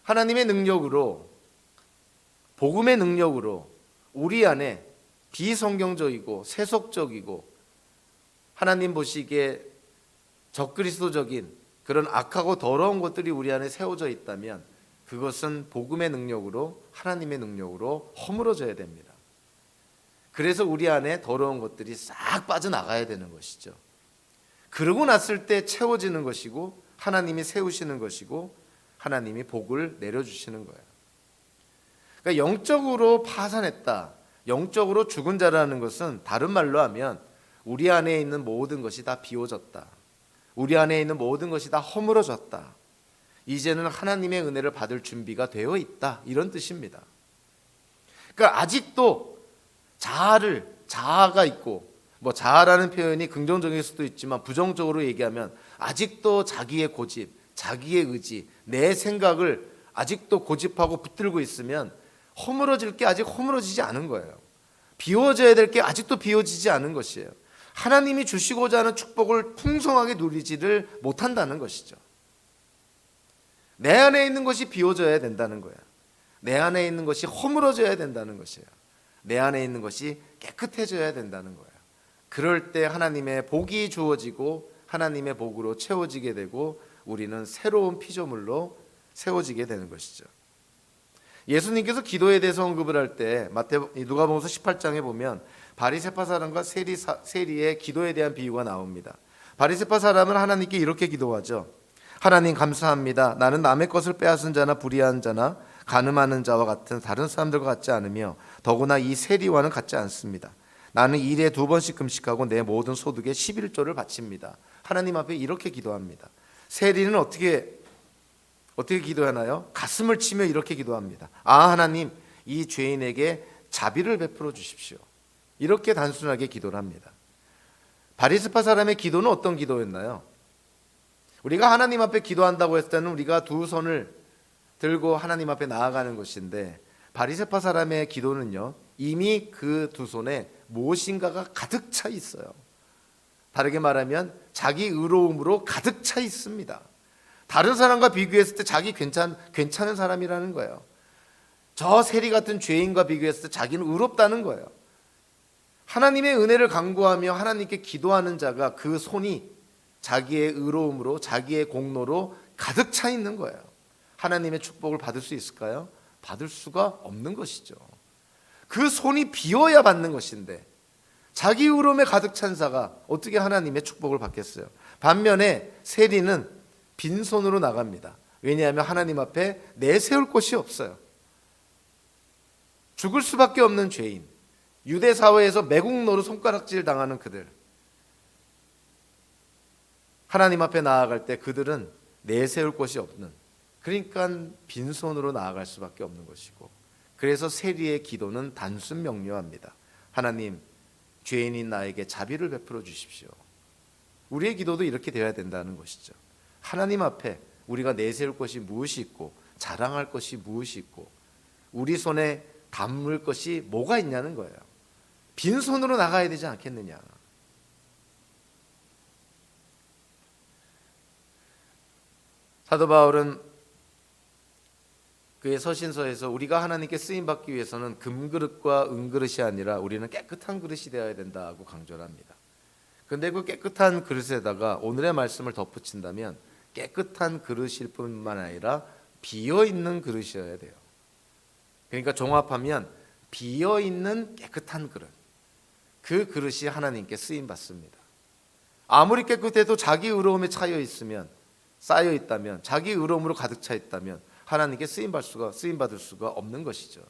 하나님의 능력으로, 복음의 능력으로 우리 안에 비성경적이고 세속적이고 하나님 보시기에 적그리스도적인 그런 악하고 더러운 것들이 우리 안에 세워져 있다면, 그것은 복음의 능력으로, 하나님의 능력으로 허물어져야 됩니다. 그래서 우리 안에 더러운 것들이 싹 빠져나가야 되는 것이죠. 그러고 났을 때 채워지는 것이고, 하나님이 세우시는 것이고, 하나님이 복을 내려주시는 거예요. 그러니까 영적으로 파산했다, 영적으로 죽은 자라는 것은 다른 말로 하면 우리 안에 있는 모든 것이 다 비워졌다, 우리 안에 있는 모든 것이 다 허물어졌다, 이제는 하나님의 은혜를 받을 준비가 되어 있다, 이런 뜻입니다. 그러니까 아직도 자아가 있고, 자아라는 표현이 긍정적일 수도 있지만 부정적으로 얘기하면 아직도 자기의 고집, 자기의 의지, 내 생각을 아직도 고집하고 붙들고 있으면 허물어질 게 아직 허물어지지 않은 거예요. 비워져야 될 게 아직도 비워지지 않은 것이에요. 하나님이 주시고자 하는 축복을 풍성하게 누리지를 못한다는 것이죠. 내 안에 있는 것이 비워져야 된다는 거야. 내 안에 있는 것이 허물어져야 된다는 것이에요. 내 안에 있는 것이 깨끗해져야 된다는 거예요. 그럴 때 하나님의 복이 주어지고 하나님의 복으로 채워지게 되고, 우리는 새로운 피조물로 세워지게 되는 것이죠. 예수님께서 기도에 대해서 언급을 할 때 누가복음서 18장에 보면 바리새파 사람과 세리의 기도에 대한 비유가 나옵니다. 바리새파 사람은 하나님께 이렇게 기도하죠. 하나님 감사합니다. 나는 남의 것을 빼앗은 자나 불의한 자나 간음하는 자와 같은 다른 사람들과 같지 않으며 더구나 이 세리와는 같지 않습니다. 나는 일에 2번씩 금식하고 내 모든 소득의 11조를 바칩니다. 하나님 앞에 이렇게 기도합니다. 세리는 어떻게 기도하나요? 가슴을 치며 이렇게 기도합니다. 하나님, 이 죄인에게 자비를 베풀어 주십시오. 이렇게 단순하게 기도를 합니다. 바리새파 사람의 기도는 어떤 기도였나요? 우리가 하나님 앞에 기도한다고 했을 때는 우리가 두 손을 들고 하나님 앞에 나아가는 것인데, 바리새파 사람의 기도는요, 이미 그 두 손에 무엇인가가 가득 차 있어요. 다르게 말하면 자기 의로움으로 가득 차 있습니다. 다른 사람과 비교했을 때 자기 괜찮은 사람이라는 거예요. 저 세리 같은 죄인과 비교했을 때 자기는 의롭다는 거예요. 하나님의 은혜를 간구하며 하나님께 기도하는 자가 그 손이 자기의 의로움으로, 자기의 공로로 가득 차 있는 거예요. 하나님의 축복을 받을 수 있을까요? 받을 수가 없는 것이죠. 그 손이 비어야 받는 것인데, 자기 의로움에 가득 찬 자가 어떻게 하나님의 축복을 받겠어요? 반면에 세리는 빈손으로 나갑니다. 왜냐하면 하나님 앞에 내세울 곳이 없어요. 죽을 수밖에 없는 죄인, 유대 사회에서 매국노로 손가락질 당하는 그들, 하나님 앞에 나아갈 때 그들은 내세울 곳이 없는, 그러니까 빈손으로 나아갈 수밖에 없는 것이고, 그래서 세리의 기도는 단순 명료합니다. 하나님, 죄인인 나에게 자비를 베풀어 주십시오. 우리의 기도도 이렇게 되어야 된다는 것이죠. 하나님 앞에 우리가 내세울 것이 무엇이 있고 자랑할 것이 무엇이 있고 우리 손에 담을 것이 뭐가 있냐는 거예요. 빈손으로 나가야 되지 않겠느냐. 사도 바울은 그의 서신서에서 우리가 하나님께 쓰임받기 위해서는 금그릇과 은그릇이 아니라 우리는 깨끗한 그릇이 되어야 된다고 강조를 합니다. 그런데 그 깨끗한 그릇에다가 오늘의 말씀을 덧붙인다면 깨끗한 그릇일 뿐만 아니라 비어있는 그릇이어야 돼요. 그러니까 종합하면 비어있는 깨끗한 그릇, 그 그릇이 하나님께 쓰임받습니다. 아무리 깨끗해도 자기 의로움에 차여 있으면, 쌓여 있다면, 자기 의로움으로 가득 차 있다면 하나님께 쓰임받을 수가 없는 것이죠.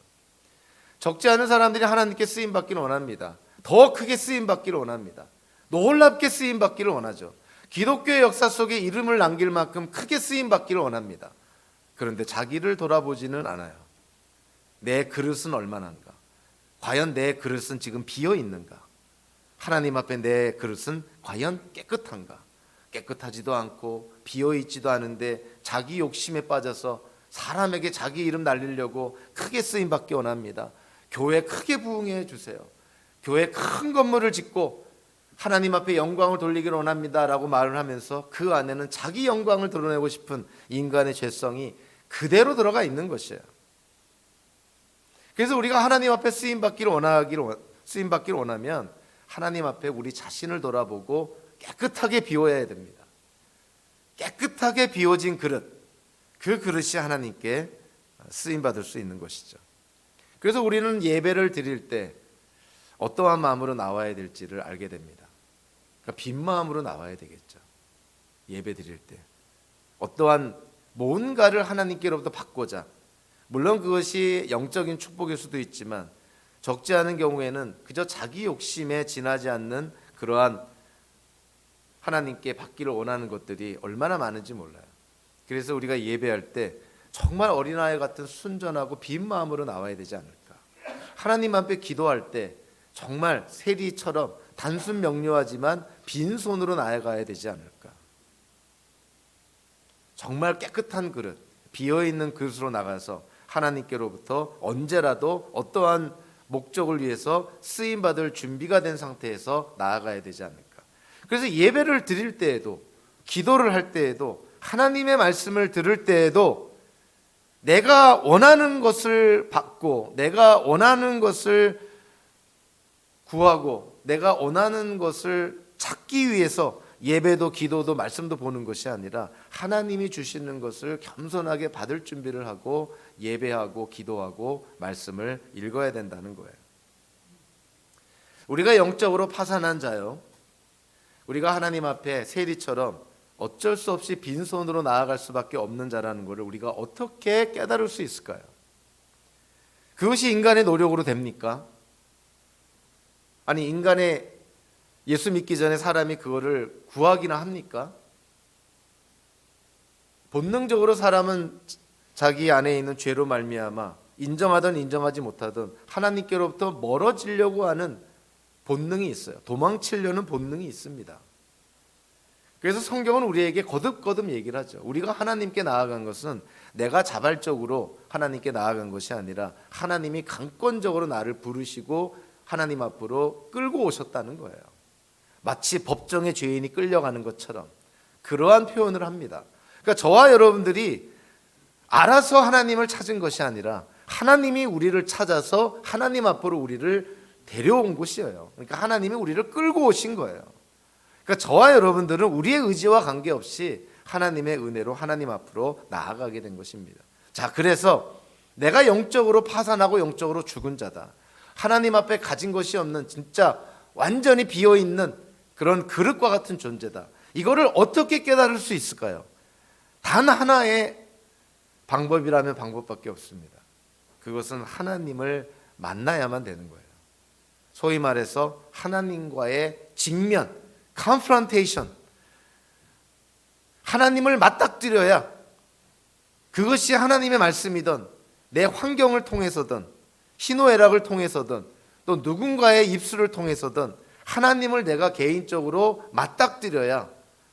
적지 않은 사람들이 하나님께 쓰임받기를 원합니다. 더 크게 쓰임받기를 원합니다. 놀랍게 쓰임받기를 원하죠. 기독교의 역사 속에 이름을 남길 만큼 크게 쓰임받기를 원합니다. 그런데 자기를 돌아보지는 않아요. 내 그릇은 얼마나인가? 과연 내 그릇은 지금 비어 있는가? 하나님 앞에 내 그릇은 과연 깨끗한가? 깨끗하지도 않고 비어 있지도 않은데 자기 욕심에 빠져서 사람에게 자기 이름 날리려고 크게 쓰임받기 원합니다. 교회 크게 부흥해 주세요. 교회 큰 건물을 짓고 하나님 앞에 영광을 돌리기를 원합니다 라고 말을 하면서 그 안에는 자기 영광을 드러내고 싶은 인간의 죄성이 그대로 들어가 있는 것이에요. 그래서 우리가 하나님 앞에 쓰임받기를 원하면 하나님 앞에 우리 자신을 돌아보고 깨끗하게 비워야 됩니다. 깨끗하게 비워진 그릇, 그 그릇이 하나님께 쓰임받을 수 있는 것이죠. 그래서 우리는 예배를 드릴 때 어떠한 마음으로 나와야 될지를 알게 됩니다. 그러니까 빈 마음으로 나와야 되겠죠. 예배 드릴 때 어떠한 뭔가를 하나님께로부터 받고자, 물론 그것이 영적인 축복일 수도 있지만 적지 않은 경우에는 그저 자기 욕심에 지나지 않는 그러한 하나님께 받기를 원하는 것들이 얼마나 많은지 몰라요. 그래서 우리가 예배할 때 정말 어린아이 같은 순전하고 빈 마음으로 나와야 되지 않을까. 하나님 앞에 기도할 때 정말 세리처럼 단순 명료하지만 빈손으로 나아가야 되지 않을까. 정말 깨끗한 그릇, 비어있는 그릇으로 나가서 하나님께로부터 언제라도 어떠한 목적을 위해서 쓰임받을 준비가 된 상태에서 나아가야 되지 않을까. 그래서 예배를 드릴 때에도, 기도를 할 때에도, 하나님의 말씀을 들을 때에도 내가 원하는 것을 받고 내가 원하는 것을 구하고 내가 원하는 것을 찾기 위해서 예배도 기도도 말씀도 보는 것이 아니라 하나님이 주시는 것을 겸손하게 받을 준비를 하고 예배하고 기도하고 말씀을 읽어야 된다는 거예요. 우리가 영적으로 파산한 자요, 우리가 하나님 앞에 세리처럼 어쩔 수 없이 빈손으로 나아갈 수밖에 없는 자라는 것을 우리가 어떻게 깨달을 수 있을까요? 그것이 인간의 노력으로 됩니까? 아니, 인간의 예수 믿기 전에 사람이 그거를 구하기나 합니까? 본능적으로 사람은 자기 안에 있는 죄로 말미암아 인정하든 인정하지 못하든 하나님께로부터 멀어지려고 하는 본능이 있어요. 도망치려는 본능이 있습니다. 그래서 성경은 우리에게 거듭거듭 얘기를 하죠. 우리가 하나님께 나아간 것은 내가 자발적으로 하나님께 나아간 것이 아니라 하나님이 강권적으로 나를 부르시고 하나님 앞으로 끌고 오셨다는 거예요. 마치 법정의 죄인이 끌려가는 것처럼 그러한 표현을 합니다. 그러니까 저와 여러분들이 알아서 하나님을 찾은 것이 아니라 하나님이 우리를 찾아서 하나님 앞으로 우리를 데려온 곳이에요. 그러니까 하나님이 우리를 끌고 오신 거예요. 그러니까 저와 여러분들은 우리의 의지와 관계없이 하나님의 은혜로 하나님 앞으로 나아가게 된 것입니다. 자, 그래서 내가 영적으로 파산하고 영적으로 죽은 자다. 하나님 앞에 가진 것이 없는 진짜 완전히 비어있는 그런 그릇과 같은 존재다. 이거를 어떻게 깨달을 수 있을까요? 단 하나의 방법이라면 방법밖에 없습니다. 그것은 하나님을 만나야만 되는 거예요. 소위 말해서 하나님과의 직면, confrontation, 하나님을 맞닥뜨려야 그것이 하나님의 말씀이든 내 환경을 통해서든 희노애락을 통해서든 또 누군가의 입술을 통해서든 하나님을 내가 개인적으로 맞닥뜨려야,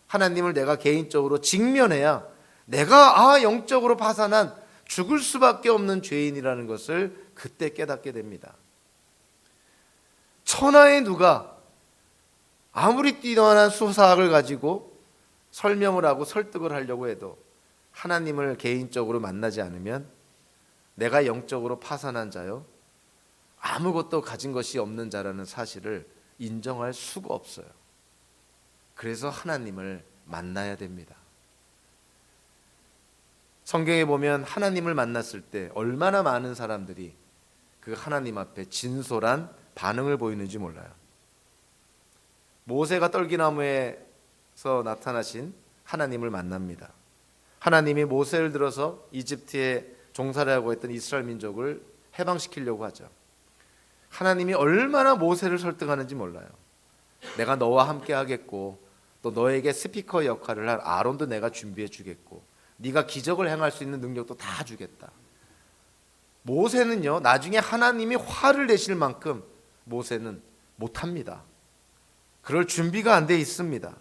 하나님을 내가 개인적으로 직면해야 내가 영적으로 파산한 죽을 수밖에 없는 죄인이라는 것을 그때 깨닫게 됩니다. 천하의 누가 아무리 뛰어난 수사학을 가지고 설명을 하고 설득을 하려고 해도 하나님을 개인적으로 만나지 않으면 내가 영적으로 파산한 자요, 아무것도 가진 것이 없는 자라는 사실을 인정할 수가 없어요. 그래서 하나님을 만나야 됩니다. 성경에 보면 하나님을 만났을 때 얼마나 많은 사람들이 그 하나님 앞에 진솔한 반응을 보이는지 몰라요. 모세가 떨기나무에서 나타나신 하나님을 만납니다. 하나님이 모세를 들어서 이집트에 종살이 하고 있던 이스라엘 민족을 해방시키려고 하죠. 하나님이 얼마나 모세를 설득하는지 몰라요. 내가 너와 함께 하겠고 또 너에게 스피커 역할을 할 아론도 내가 준비해 주겠고 네가 기적을 행할 수 있는 능력도 다 주겠다. 모세는요, 나중에 하나님이 화를 내실 만큼 모세는 못합니다. 그럴 준비가 안 돼 있습니다.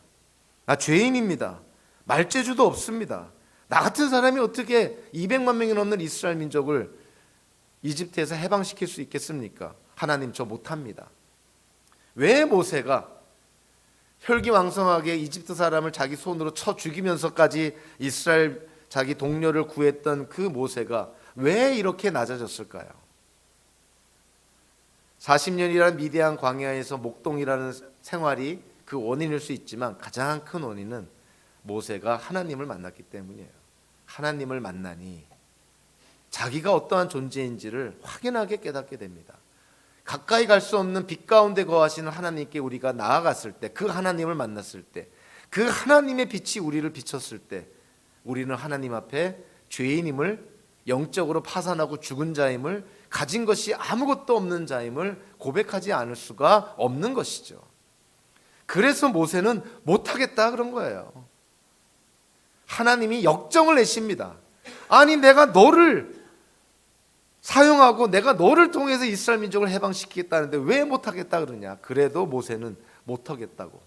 나 죄인입니다. 말재주도 없습니다. 나 같은 사람이 어떻게 200만 명이 넘는 이스라엘 민족을 이집트에서 해방시킬 수 있겠습니까? 하나님, 저 못합니다. 왜 모세가 혈기왕성하게 이집트 사람을 자기 손으로 쳐 죽이면서까지 이스라엘 자기 동료를 구했던 그 모세가 왜 이렇게 낮아졌을까요? 40년이라는 미디안 광야에서 목동이라는 생활이 그 원인일 수 있지만 가장 큰 원인은 모세가 하나님을 만났기 때문이에요. 하나님을 만나니 자기가 어떠한 존재인지를 확연하게 깨닫게 됩니다. 가까이 갈 수 없는 빛 가운데 거하시는 하나님께 우리가 나아갔을 때, 그 하나님을 만났을 때, 그 하나님의 빛이 우리를 비췄을 때 우리는 하나님 앞에 죄인임을, 영적으로 파산하고 죽은 자임을, 가진 것이 아무것도 없는 자임을 고백하지 않을 수가 없는 것이죠. 그래서 모세는 못하겠다 그런 거예요. 하나님이 역정을 내십니다. 아니, 내가 너를 사용하고 내가 너를 통해서 이스라엘 민족을 해방시키겠다는데 왜 못하겠다 그러냐. 그래도 모세는 못하겠다고.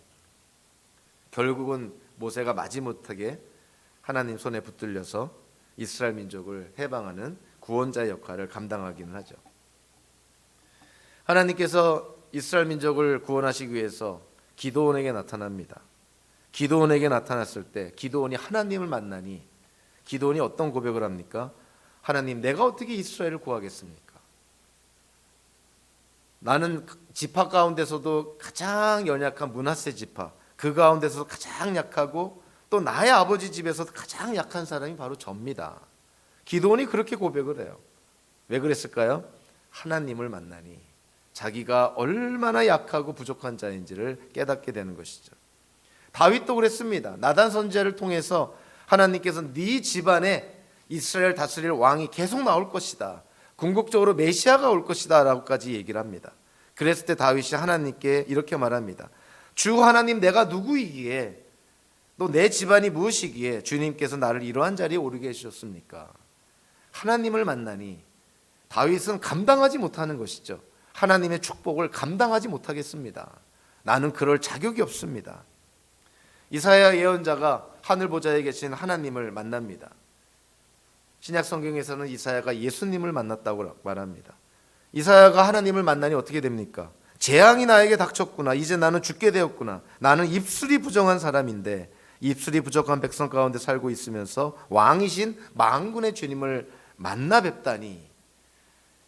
결국은 모세가 마지못하게 하나님 손에 붙들려서 이스라엘 민족을 해방하는 구원자의 역할을 감당하기는 하죠. 하나님께서 이스라엘 민족을 구원하시기 위해서 기드온에게 나타납니다. 기드온에게 나타났을 때 기드온이 하나님을 만나니 기드온이 어떤 고백을 합니까? 하나님, 내가 어떻게 이스라엘을 구하겠습니까? 나는 지파 가운데서도 가장 연약한 므낫세 지파, 그 가운데서도 가장 약하고 또 나의 아버지 집에서도 가장 약한 사람이 바로 접니다. 기드온이 그렇게 고백을 해요. 왜 그랬을까요? 하나님을 만나니 자기가 얼마나 약하고 부족한 자인지를 깨닫게 되는 것이죠. 다윗도 그랬습니다. 나단 선지자를 통해서 하나님께서 네 집안에 이스라엘 다스릴 왕이 계속 나올 것이다, 궁극적으로 메시아가 올 것이다 라고까지 얘기를 합니다. 그랬을 때 다윗이 하나님께 이렇게 말합니다. 주 하나님, 내가 누구이기에 또 내 집안이 무엇이기에 주님께서 나를 이러한 자리에 오르게 해주셨습니까? 하나님을 만나니 다윗은 감당하지 못하는 것이죠. 하나님의 축복을 감당하지 못하겠습니다. 나는 그럴 자격이 없습니다. 이사야 예언자가 하늘 보좌에 계신 하나님을 만납니다. 신약 성경에서는 이사야가 예수님을 만났다고 말합니다. 이사야가 하나님을 만나니 어떻게 됩니까? 재앙이 나에게 닥쳤구나. 이제 나는 죽게 되었구나. 나는 입술이 부정한 사람인데 입술이 부족한 백성 가운데 살고 있으면서 왕이신 만군의 주님을 만나 뵙다니.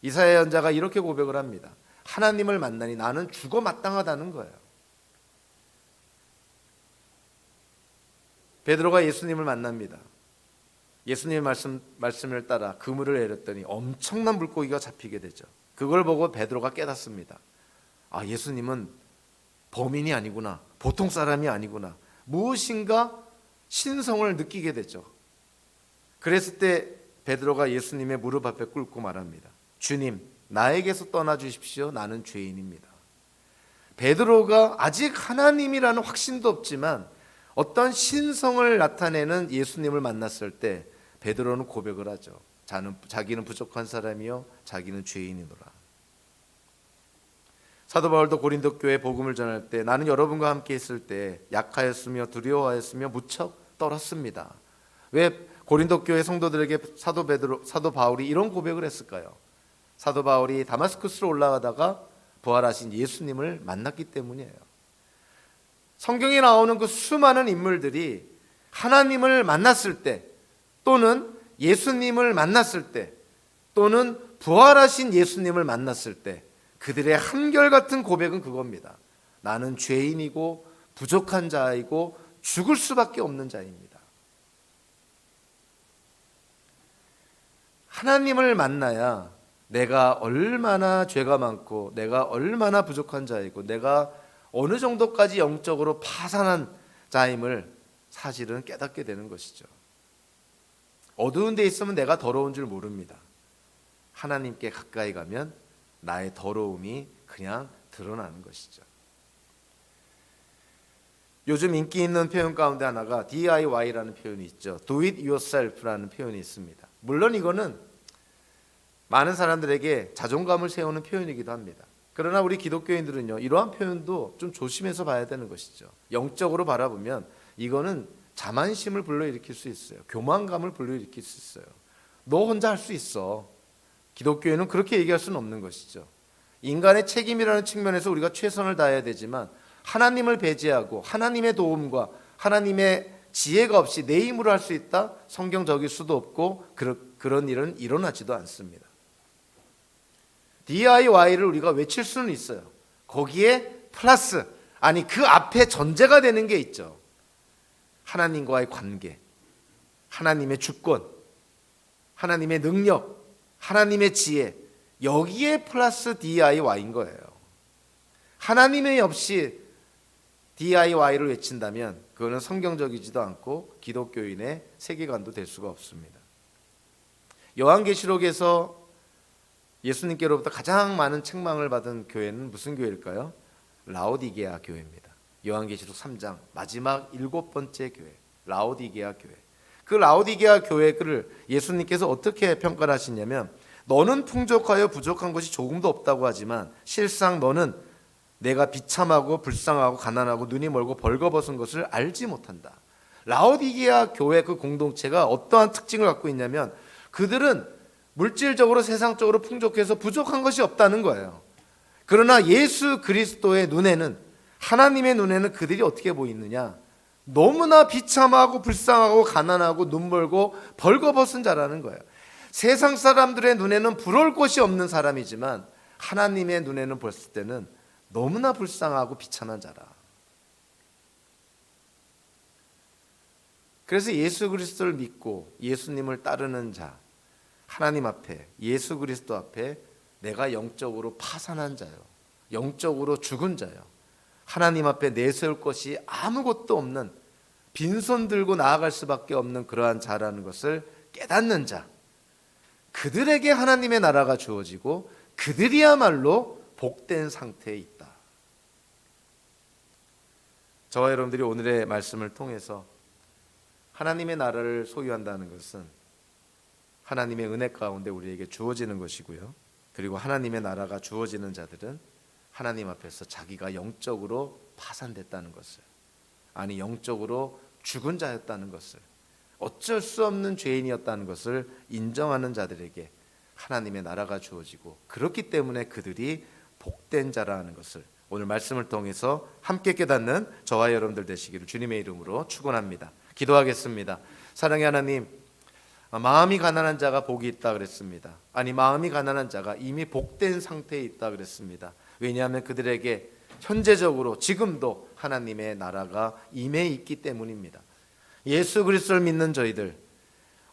이사야 예언자가 이렇게 고백을 합니다. 하나님을 만나니 나는 죽어 마땅하다는 거예요. 베드로가 예수님을 만납니다. 예수님의 말씀을 따라 그물을 내렸더니 엄청난 물고기가 잡히게 되죠. 그걸 보고 베드로가 깨닫습니다. 아, 예수님은 범인이 아니구나, 보통 사람이 아니구나, 무엇인가 신성을 느끼게 되죠. 그랬을 때 베드로가 예수님의 무릎 앞에 꿇고 말합니다. 주님, 나에게서 떠나 주십시오. 나는 죄인입니다. 베드로가 아직 하나님이라는 확신도 없지만 어떤 신성을 나타내는 예수님을 만났을 때 베드로는 고백을 하죠. 자기는 부족한 사람이요 자기는 죄인이노라. 사도 바울도 고린도 교회 복음을 전할 때 나는 여러분과 함께 있을 때 약하였으며 두려워하였으며 무척 떨었습니다. 왜 고린도 교회 성도들에게 사도 바울이 이런 고백을 했을까요? 사도 바울이 다마스쿠스로 올라가다가 부활하신 예수님을 만났기 때문이에요. 성경에 나오는 그 수많은 인물들이 하나님을 만났을 때, 또는 예수님을 만났을 때, 또는 부활하신 예수님을 만났을 때 그들의 한결같은 고백은 그겁니다. 나는 죄인이고 부족한 자이고 죽을 수밖에 없는 자입니다. 하나님을 만나야 내가 얼마나 죄가 많고 내가 얼마나 부족한 자이고 내가 어느 정도까지 영적으로 파산한 자임을 사실은 깨닫게 되는 것이죠. 어두운 데 있으면 내가 더러운 줄 모릅니다. 하나님께 가까이 가면 나의 더러움이 그냥 드러나는 것이죠. 요즘 인기 있는 표현 가운데 하나가 DIY라는 표현이 있죠. Do it yourself라는 표현이 있습니다. 물론 이거는 많은 사람들에게 자존감을 세우는 표현이기도 합니다. 그러나 우리 기독교인들은요, 이러한 표현도 좀 조심해서 봐야 되는 것이죠. 영적으로 바라보면 이거는 자만심을 불러일으킬 수 있어요. 교만감을 불러일으킬 수 있어요. 너 혼자 할 수 있어. 기독교에는 그렇게 얘기할 수는 없는 것이죠. 인간의 책임이라는 측면에서 우리가 최선을 다해야 되지만 하나님을 배제하고 하나님의 도움과 하나님의 지혜가 없이 내 힘으로 할 수 있다? 성경적일 수도 없고 그런 일은 일어나지도 않습니다. DIY를 우리가 외칠 수는 있어요. 거기에 플러스, 아니 그 앞에 전제가 되는 게 있죠. 하나님과의 관계, 하나님의 주권, 하나님의 능력, 하나님의 지혜, 여기에 플러스 DIY인 거예요. 하나님의 없이 DIY를 외친다면 그거는 성경적이지도 않고 기독교인의 세계관도 될 수가 없습니다. 요한계시록에서 예수님께로부터 가장 많은 책망을 받은 교회는 무슨 교회일까요? 라오디게아 교회입니다. 요한계시록 3장 마지막 7번째 교회, 라오디게아 교회. 그 라오디게아 교회를 예수님께서 어떻게 평가를 하시냐면, 너는 풍족하여 부족한 것이 조금도 없다고 하지만 실상 너는 내가 비참하고 불쌍하고 가난하고 눈이 멀고 벌거벗은 것을 알지 못한다. 라오디게아 교회 그 공동체가 어떠한 특징을 갖고 있냐면, 그들은 물질적으로 세상적으로 풍족해서 부족한 것이 없다는 거예요. 그러나 예수 그리스도의 눈에는, 하나님의 눈에는 그들이 어떻게 보이느냐? 너무나 비참하고 불쌍하고 가난하고 눈 멀고 벌거벗은 자라는 거예요. 세상 사람들의 눈에는 부러울 것이 없는 사람이지만 하나님의 눈에는 봤을 때는 너무나 불쌍하고 비참한 자라. 그래서 예수 그리스도를 믿고 예수님을 따르는 자, 하나님 앞에, 예수 그리스도 앞에 내가 영적으로 파산한 자요, 영적으로 죽은 자요, 하나님 앞에 내세울 것이 아무것도 없는, 빈손 들고 나아갈 수밖에 없는 그러한 자라는 것을 깨닫는 자, 그들에게 하나님의 나라가 주어지고 그들이야말로 복된 상태에 있다. 저와 여러분들이 오늘의 말씀을 통해서 하나님의 나라를 소유한다는 것은 하나님의 은혜 가운데 우리에게 주어지는 것이고요. 그리고 하나님의 나라가 주어지는 자들은 하나님 앞에서 자기가 영적으로 파산됐다는 것을, 아니 영적으로 죽은 자였다는 것을, 어쩔 수 없는 죄인이었다는 것을 인정하는 자들에게 하나님의 나라가 주어지고, 그렇기 때문에 그들이 복된 자라는 것을 오늘 말씀을 통해서 함께 깨닫는 저와 여러분들 되시기를 주님의 이름으로 축원합니다. 기도하겠습니다. 사랑의 하나님, 마음이 가난한 자가 복이 있다 그랬습니다. 아니, 마음이 가난한 자가 이미 복된 상태에 있다 그랬습니다. 왜냐하면 그들에게 현재적으로 지금도 하나님의 나라가 임해 있기 때문입니다. 예수 그리스도를 믿는 저희들,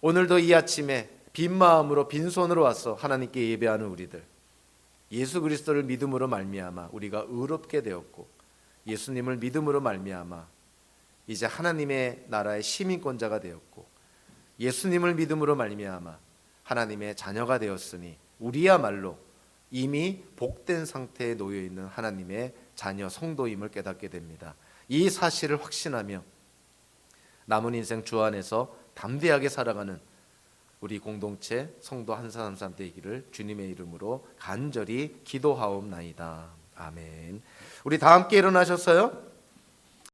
오늘도 이 아침에 빈 마음으로 빈손으로 와서 하나님께 예배하는 우리들, 예수 그리스도를 믿음으로 말미암아 우리가 의롭게 되었고, 예수님을 믿음으로 말미암아 이제 하나님의 나라의 시민권자가 되었고, 예수님을 믿음으로 말미암아 하나님의 자녀가 되었으니 우리야말로 이미 복된 상태에 놓여 있는 하나님의 자녀 성도임을 깨닫게 됩니다. 이 사실을 확신하며 남은 인생 주 안에서 담대하게 살아가는 우리 공동체 성도 한 사람 한 사람 되기를 주님의 이름으로 간절히 기도하옵나이다. 아멘. 우리 다 함께 일어나셨어요?